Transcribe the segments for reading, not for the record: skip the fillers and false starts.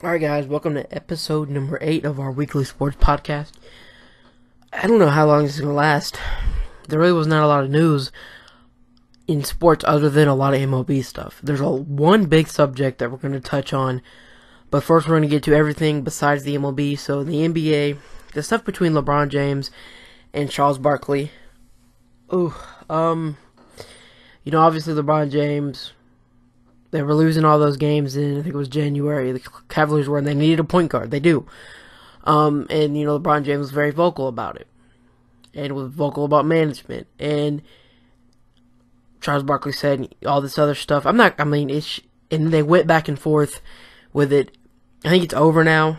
Alright guys, welcome to episode number 8 of our weekly sports podcast. I don't know how long this is going to last. There really was not a lot of news in sports other than a lot of MLB stuff. There's one big subject that we're going to touch on, but first we're going to get to everything besides the MLB. So the NBA, the stuff between LeBron James and Charles Barkley. Obviously LeBron James, they were losing all those games in, I think it was January. The Cavaliers were, and they needed a point guard. They do. LeBron James was very vocal about it. And was vocal about management. And Charles Barkley said all this other stuff. And they went back and forth with it. I think it's over now.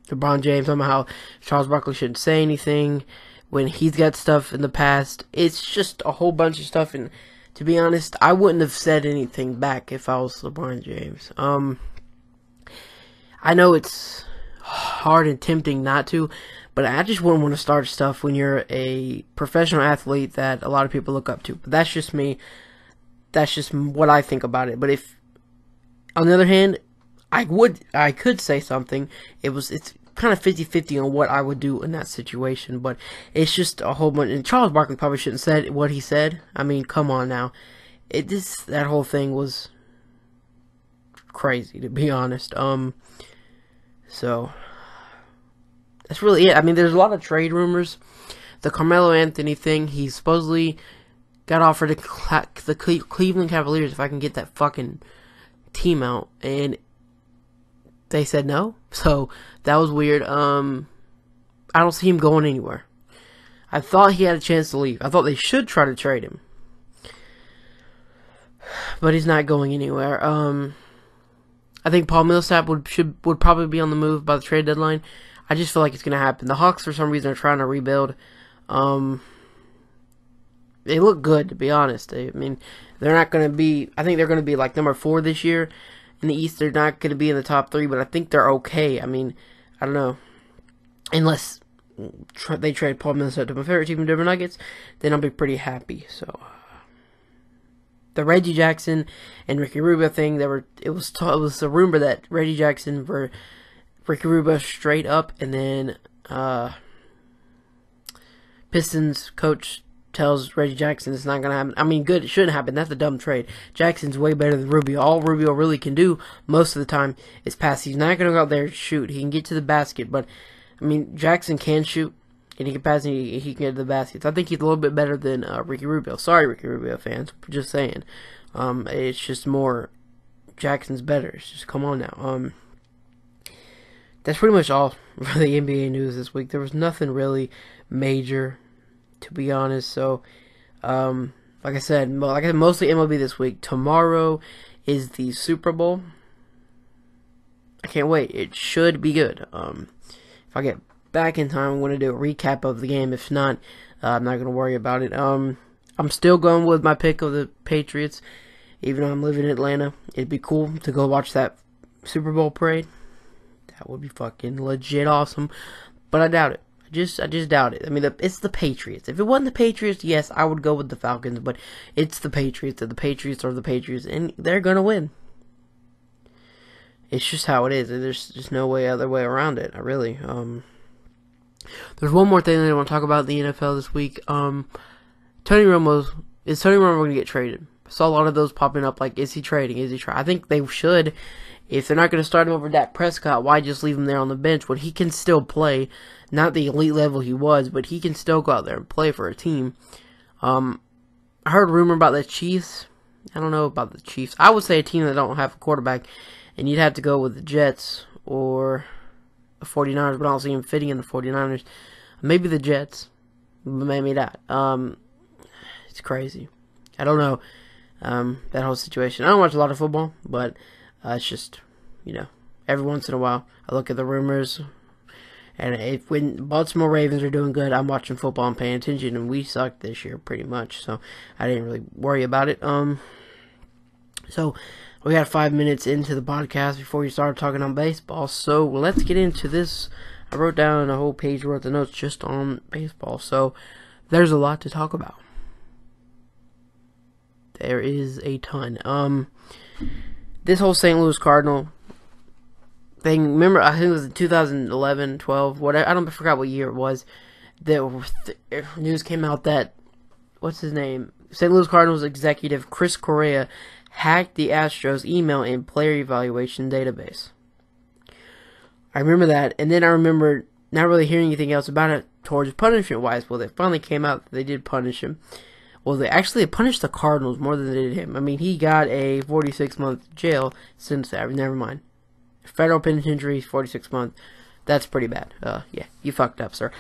LeBron James, somehow, Charles Barkley shouldn't say anything when he's got stuff in the past. It's just a whole bunch of stuff, and to be honest, I wouldn't have said anything back if I was LeBron James. I know it's hard and tempting not to, but I just wouldn't want to start stuff when you're a professional athlete that a lot of people look up to. But that's just me. That's just what I think about it. But if, on the other hand, I could say something. It's kind of 50-50 on what I would do in that situation, but it's just a whole bunch. And Charles Barkley probably shouldn't have said what he said. I mean, come on now. That whole thing was crazy, to be honest. So that's really it. I mean, there's a lot of trade rumors. The Carmelo Anthony thing, he supposedly got offered the Cleveland Cavaliers if I can get that fucking team out, and they said no. So that was weird. I don't see him going anywhere. I thought he had a chance to leave. I thought they should try to trade him, but he's not going anywhere. I think Paul Millsap would probably be on the move by the trade deadline. I just feel like it's going to happen. The Hawks, for some reason, are trying to rebuild. They look good, to be honest. They're not going to be. I think they're going to be like number 4 this year. In the East, they're not going to be in the top 3, but I think they're okay. I mean, I don't know. Unless they trade Paul Millsap to my favorite team, the Denver Nuggets, then I'll be pretty happy. So, the Reggie Jackson and Ricky Rubio thing, it was a rumor that Reggie Jackson for Ricky Rubio straight up, and then Pistons coach tells Reggie Jackson it's not going to happen. I mean, good, it shouldn't happen. That's a dumb trade. Jackson's way better than Rubio. All Rubio really can do most of the time is pass. He's not going to go out there and shoot. He can get to the basket, but, I mean, Jackson can shoot, and he can pass, and he can get to the baskets. I think he's a little bit better than Ricky Rubio. Sorry, Ricky Rubio fans. Just saying. It's just more, Jackson's better. It's just, come on now. That's pretty much all for the NBA news this week. There was nothing really major, to be honest. So, like I said, mostly MLB this week. Tomorrow is the Super Bowl. I can't wait. It should be good. If I get back in time, I'm going to do a recap of the game. If not, I'm not going to worry about it. I'm still going with my pick of the Patriots, even though I'm living in Atlanta. It'd be cool to go watch that Super Bowl parade. That would be fucking legit awesome, but I doubt it. I just doubt it. I mean, it's the Patriots. If it wasn't the Patriots, yes, I would go with the Falcons, but it's the Patriots, and the Patriots are the Patriots, and they're gonna win. It's just how it is. There's just no other way around it. There's one more thing that I want to talk about in the NFL this week. Is Tony Romo going to get traded? I saw a lot of those popping up, like, is he trading? I think they should. If they're not going to start him over Dak Prescott, why just leave him there on the bench when he can still play? Not the elite level he was, but he can still go out there and play for a team. I heard a rumor about the Chiefs. I don't know about the Chiefs. I would say a team that don't have a quarterback, and you'd have to go with the Jets or the 49ers, but I don't see him fitting in the 49ers. Maybe the Jets. Maybe not. It's crazy. I don't know. That whole situation. I don't watch a lot of football, but it's just, every once in a while I look at the rumors, and when Baltimore Ravens are doing good, I'm watching football and paying attention, and we sucked this year pretty much, so I didn't really worry about it. So we got 5 minutes into the podcast before we started talking on baseball, so let's get into this. I wrote down a whole page worth of notes just on baseball, so there's a lot to talk about. There is a ton. This whole St. Louis Cardinal thing. Remember, I think it was in 2011, 12, whatever. I forgot what year it was. News came out that, what's his name? St. Louis Cardinals executive Chris Correa hacked the Astros email and player evaluation database. I remember that, and then I remember not really hearing anything else about it towards punishment-wise. Well, they finally came out that they did punish him. Well, they actually punished the Cardinals more than they did him. I mean, he got a 46-month jail sentence. Never mind. Federal penitentiary, 46 months. That's pretty bad. Yeah, you fucked up, sir.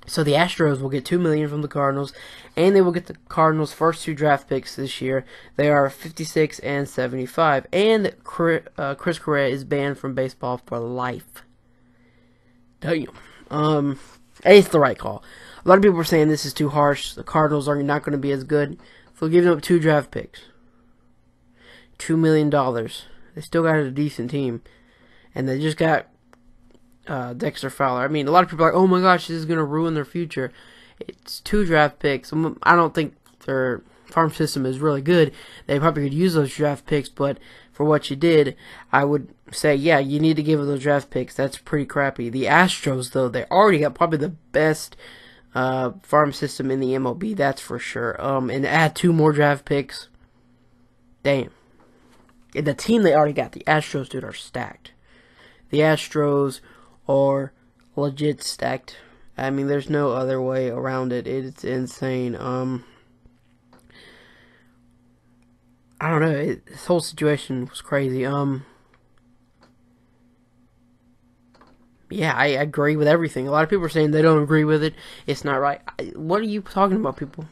So the Astros will get $2 million from the Cardinals, and they will get the Cardinals' first 2 draft picks this year. They are 56 and 75, and Chris Correa is banned from baseball for life. Damn. It's the right call. A lot of people are saying this is too harsh. The Cardinals are not going to be as good. So giving up 2 draft picks, $2 million. They still got a decent team, and they just got Dexter Fowler. I mean, a lot of people are like, oh my gosh, this is going to ruin their future. It's 2 draft picks. I don't think their farm system is really good. They probably could use those draft picks, but for what you did, I would say, yeah, you need to give them those draft picks. That's pretty crappy. The Astros, though, they already got probably the best farm system in the MLB, that's for sure. And add 2 more draft picks. Damn. The team they already got, the Astros, dude, are stacked. The Astros are legit stacked. I mean, there's no other way around it. It's insane. I don't know. This whole situation was crazy. Yeah, I agree with everything. A lot of people are saying they don't agree with it. It's not right. What are you talking about, people?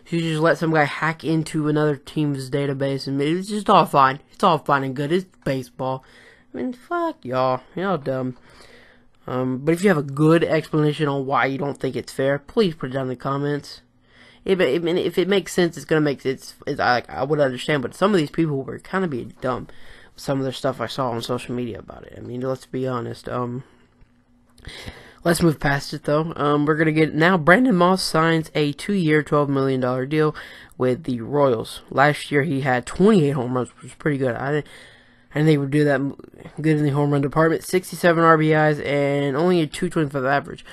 You just let some guy hack into another team's database, and it's just all fine. It's all fine and good. It's baseball. I mean, fuck y'all. Y'all dumb. But if you have a good explanation on why you don't think it's fair, please put it down in the comments. If it makes sense, it's gonna make sense. I would understand, but some of these people were kind of being dumb. Some of the stuff I saw on social media about it. I mean, let's be honest. Let's move past it, though. We're going to get... Now, Brandon Moss signs a 2-year, $12 million deal with the Royals. Last year, he had 28 home runs, which was pretty good. I didn't think he would do that good in the home run department. 67 RBIs and only a 225 average.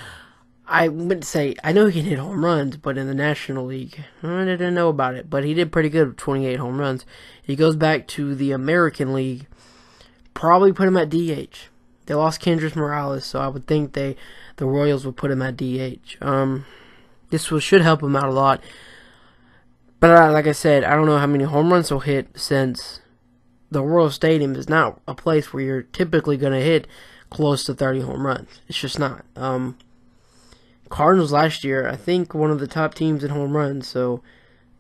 I wouldn't say... I know he can hit home runs, but in the National League, I didn't know about it. But he did pretty good with 28 home runs. He goes back to the American League. Probably put him at DH. They lost Kendrys Morales, so I would think the Royals would put him at DH. This should help him out a lot. But like I said, I don't know how many home runs he'll hit, since the Royal Stadium is not a place where you're typically going to hit close to 30 home runs. It's just not. Cardinals last year, I think, one of the top teams in home runs, so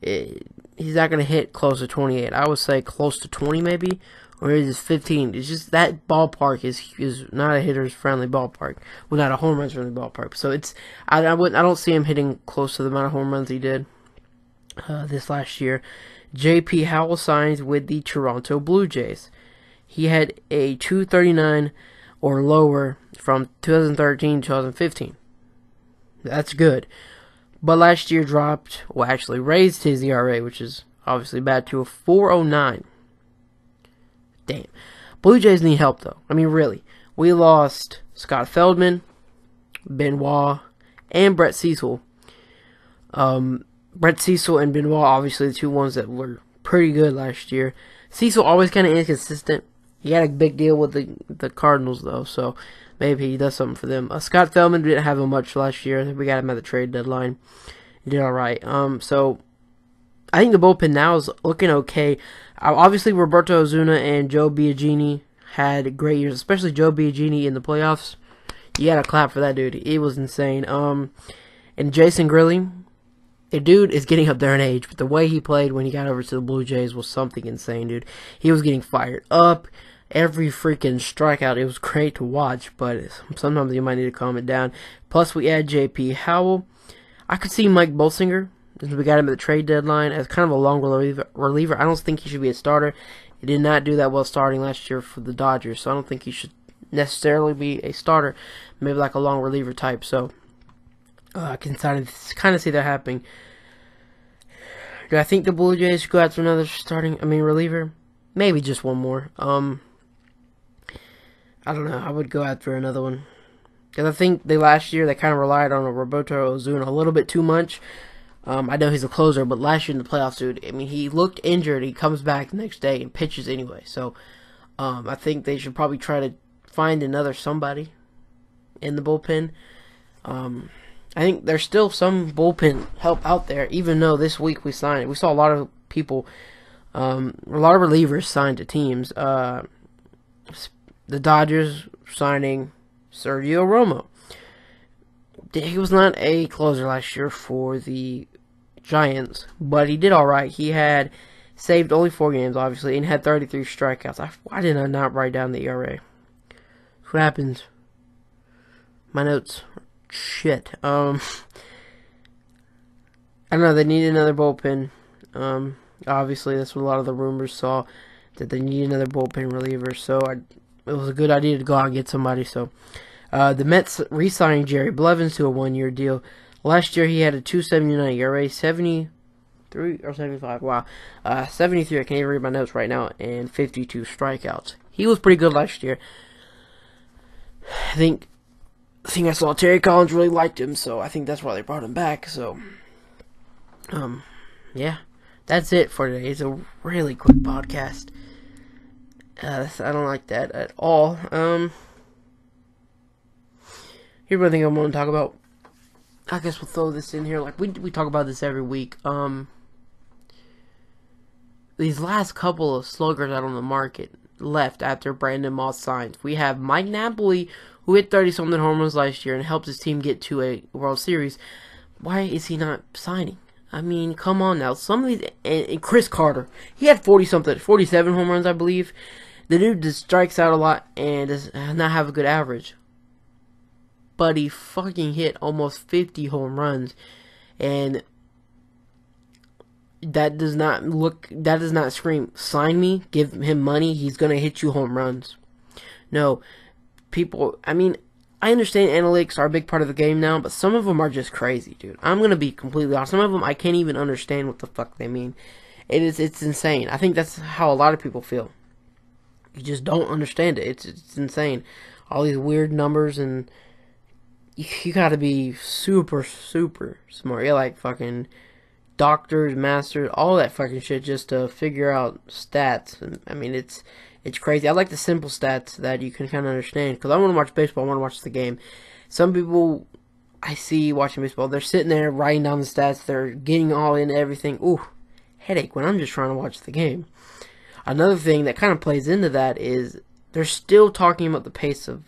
he's not going to hit close to 28. I would say close to 20 maybe. Or is it 15? It's just that ballpark is not a hitter's friendly ballpark. Well, not a home runs friendly ballpark. So it's I don't see him hitting close to the amount of home runs he did this last year. J.P. Howell signs with the Toronto Blue Jays. He had a 239 or lower from 2013 to 2015. That's good. But last year actually raised his ERA, which is obviously bad, to a 4.09. Damn. Blue Jays need help, though. I mean, really. We lost Scott Feldman, Benoit, and Brett Cecil. Brett Cecil and Benoit, obviously the 2 ones that were pretty good last year. Cecil always kind of inconsistent. He had a big deal with the Cardinals, though, so maybe he does something for them. Scott Feldman didn't have him much last year. We got him at the trade deadline. He did all right. So I think the bullpen now is looking okay. Obviously, Roberto Osuna and Joe Biagini had great years, especially Joe Biagini in the playoffs. You gotta clap for that dude. It was insane. And Jason Grilling, the dude is getting up there in age, but the way he played when he got over to the Blue Jays was something insane, dude. He was getting fired up. Every freaking strikeout, it was great to watch, but sometimes you might need to calm it down. Plus, we add J.P. Howell. I could see Mike Bolsinger, since we got him at the trade deadline, as kind of a long reliever. I don't think he should be a starter. He did not do that well starting last year for the Dodgers, so I don't think he should necessarily be a starter. Maybe like a long reliever type, so I can kind of see that happening. Do I think the Blue Jays should go after another reliever? Maybe just one more. I don't know. I would go after another one. Because I think last year they kind of relied on Roberto Ozuna a little bit too much. I know he's a closer, but last year in the playoffs, dude, I mean, he looked injured. He comes back the next day and pitches anyway. So I think they should probably try to find another somebody in the bullpen. I think there's still some bullpen help out there, even though this week we saw a lot of people, a lot of relievers signed to teams. The Dodgers signing Sergio Romo. He was not a closer last year for the Giants, but he did all right. He had saved only 4 games, obviously, and had 33 strikeouts. Why did I not write down the ERA? What happens? My notes. Shit. I don't know. They need another bullpen. Obviously, that's what a lot of the rumors saw, that they need another bullpen reliever. So it was a good idea to go out and get somebody. So the Mets re-signed Jerry Blevins to a 1-year deal. Last year he had a 2.79 ERA, 73 or 75. Wow, 73. I can't even read my notes right now, and 52 strikeouts. He was pretty good last year. I think I saw Terry Collins really liked him, so I think that's why they brought him back. So, yeah, that's it for today. It's a really quick podcast. I don't like that at all. Here's one thing I want to talk about. I guess we'll throw this in here. Like we talk about this every week. These last couple of sluggers out on the market left after Brandon Moss signs. We have Mike Napoli, who hit 30-something home runs last year and helped his team get to a World Series. Why is he not signing? I mean, come on now. Some of these, and Chris Carter, he had 47 home runs, I believe. The dude just strikes out a lot and does not have a good average. But he fucking hit almost 50 home runs, and that does not scream, sign me, give him money, he's gonna hit you home runs. No, people, I mean, I understand analytics are a big part of the game now, but some of them are just crazy, dude. I'm gonna be completely honest. Some of them I can't even understand what the fuck they mean. It's insane. I think that's how a lot of people feel. You just don't understand it. It's insane. All these weird numbers, and you gotta be super, super smart. You're like fucking doctors, masters, all that fucking shit just to figure out stats. And I mean, it's crazy. I like the simple stats that you can kind of understand, because I want to watch baseball. I want to watch the game. Some people I see watching baseball, they're sitting there writing down the stats. They're getting all in everything. Ooh, headache when I'm just trying to watch the game. Another thing that kind of plays into that is they're still talking about the pace of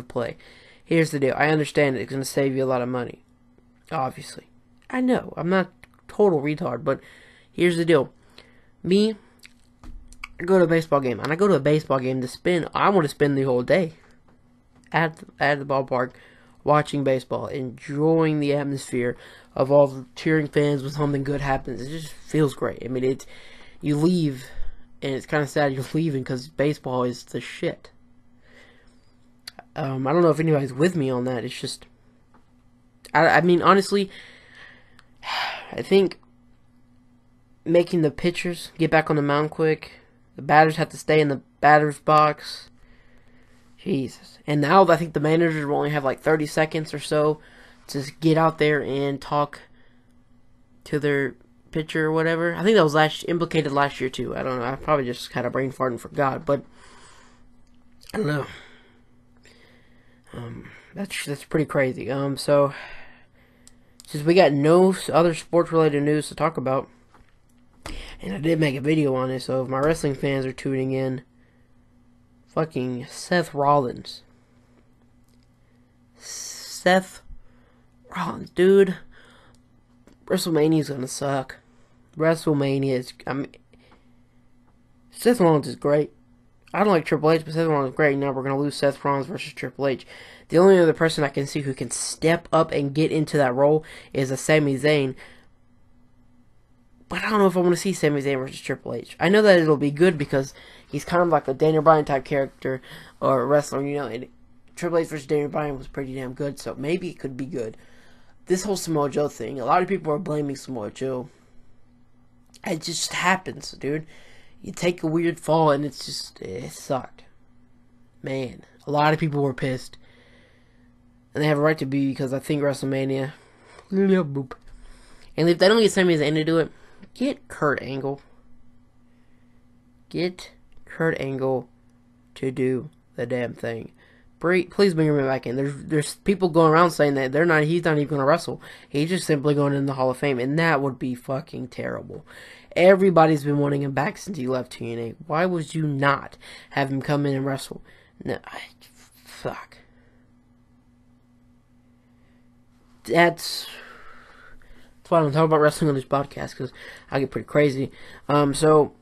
play. Here's the deal. I understand it's going to save you a lot of money. Obviously. I know. I'm not total retard, but here's the deal. Me, I go to a baseball game, and I go to a baseball game to spend. I want to spend the whole day at the ballpark watching baseball, enjoying the atmosphere of all the cheering fans when something good happens. It just feels great. I mean, you leave, and it's kind of sad you're leaving because baseball is the shit. I don't know if anybody's with me on that. It's just, I mean, honestly, I think making the pitchers get back on the mound quick, the batters have to stay in the batter's box. Jesus. And now I think the managers will only have like 30 seconds or so to get out there and talk to their pitcher or whatever. I think that was implicated last year too. I don't know. I probably just had a brain fart and forgot, but I don't know. That's pretty crazy. So since we got no other sports related news to talk about, and I did make a video on it, so if my wrestling fans are tuning in, fucking Seth Rollins, dude, WrestleMania's gonna suck. Seth Rollins is great. I don't like Triple H, but Seth Rollins is great. Now we're going to lose Seth Rollins versus Triple H. The only other person I can see who can step up and get into that role is a Sami Zayn. But I don't know if I want to see Sami Zayn versus Triple H. I know that it'll be good because he's kind of like a Daniel Bryan type character or wrestler, you know. And Triple H versus Daniel Bryan was pretty damn good, so maybe it could be good. This whole Samoa Joe thing, a lot of people are blaming Samoa Joe. It just happens, dude. You take a weird fall and it sucked. Man, A lot of people were pissed. And they have a right to be, because I think WrestleMania. And if they don't get Sami Zayn to do it, get Kurt Angle. Get Kurt Angle to do the damn thing. Please bring him back in. There's people going around saying that he's not even going to wrestle. He's just simply going in the Hall of Fame, and that would be fucking terrible. Everybody's been wanting him back since he left TNA. Why would you not have him come in and wrestle? No, fuck. That's why I don't talk about wrestling on this podcast, because I get pretty crazy. So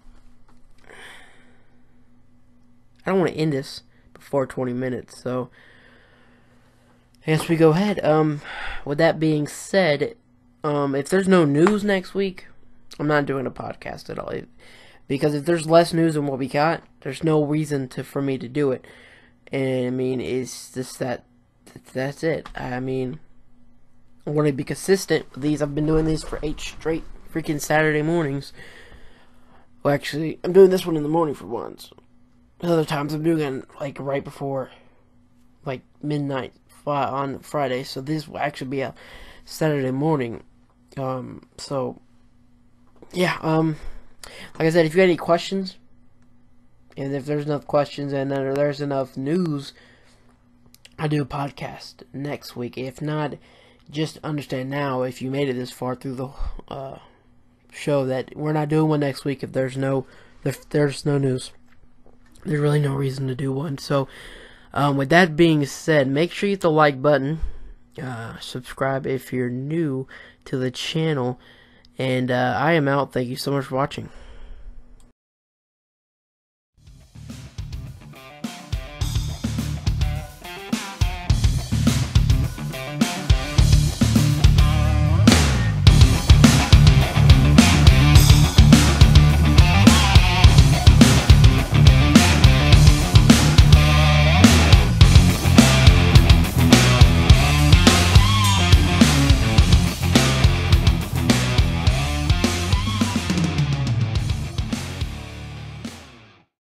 I don't want to end this before 20 minutes, so I guess we go ahead. With that being said, if there's no news next week, I'm not doing a podcast at all. Because if there's less news than what we got, there's no reason for me to do it. And I mean, it's just that's it. I mean, I want to be consistent with these. I've been doing these for 8 straight freaking Saturday mornings. Well, actually, I'm doing this one in the morning for once. Other times I'm doing it like right before, like midnight on Friday. So this will actually be a Saturday morning. So yeah. Like I said, if you got any questions, and if there's enough questions and there's enough news, I'll do a podcast next week. If not, just understand now, if you made it this far through the show, that we're not doing one next week if there's no news. There's really no reason to do one. So, with that being said, make sure you hit the like button. Subscribe if you're new to the channel. And I am out. Thank you so much for watching.